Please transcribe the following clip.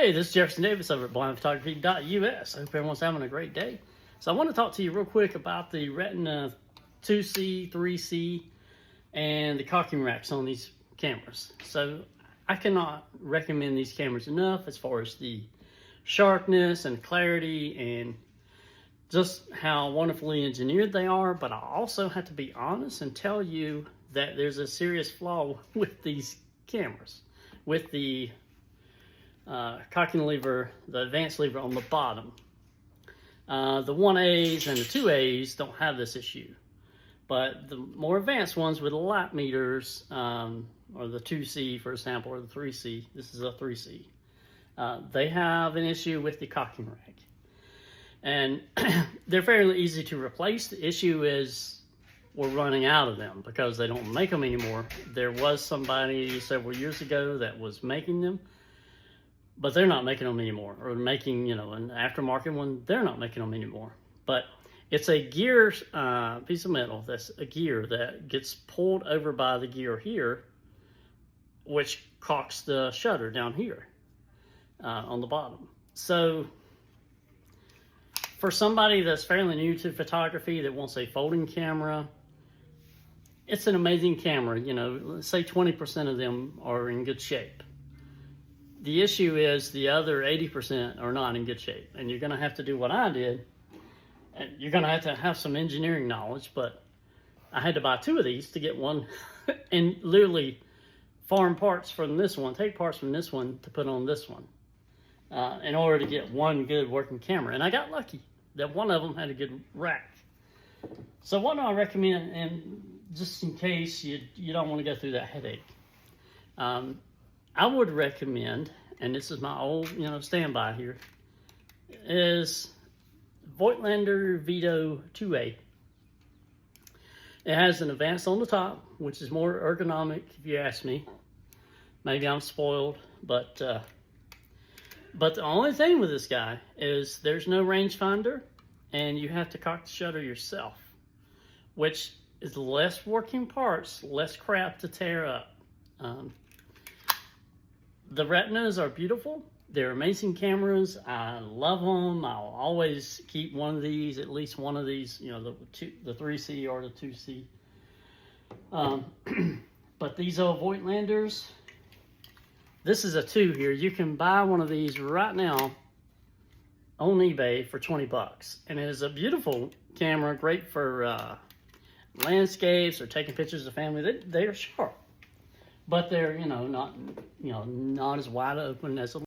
Hey, this is Jefferson Davis over at blindphotography.us. I hope everyone's having a great day. So I want to talk to you real quick about the Retina 2C, 3C, and the cocking racks on these cameras. So I cannot recommend these cameras enough as far as the sharpness and clarity and just how wonderfully engineered they are. But I also have to be honest and tell you that there's a serious flaw with these cameras, with the cocking lever, the advanced lever on the bottom. The 1As and the 2As don't have this issue, but the more advanced ones with light meters, or the 2C for example, or the 3C, this is a 3C, they have an issue with the cocking rack. And they're fairly easy to replace. The issue is we're running out of them because they don't make them anymore. There was somebody several years ago that was making them, but they're not making them anymore, or making, you know, an aftermarket one, they're not making them anymore. But it's a gear, piece of metal, that's a gear that gets pulled over by the gear here, which cocks the shutter down here on the bottom. So for somebody that's fairly new to photography that wants a folding camera, it's an amazing camera. You know, let's say 20% of them are in good shape. The issue is the other 80% are not in good shape, and you're going to have to do what I did, and you're going to have some engineering knowledge. But I had to buy two of these to get one, and literally farm parts from this one, take parts from this one to put on this one, in order to get one good working camera. And I got lucky that one of them had a good rack. So what do I recommend, and just in case you don't want to go through that headache, I would recommend, and this is my old, standby here, is Voigtlander Veto 2A. It has an advanced on the top, which is more ergonomic, if you ask me. Maybe I'm spoiled, but the only thing with this guy is there's no rangefinder, and you have to cock the shutter yourself, which is less working parts, less crap to tear up. The Retinas are beautiful. They're amazing cameras. I love them. I'll always keep one of these, at least one of these, the 3C or the 2C. But these old Voigtlanders, this is a 2 here. You can buy one of these right now on eBay for 20 bucks. And it is a beautiful camera, great for landscapes or taking pictures of family. They are sharp. But they're, not as wide open as a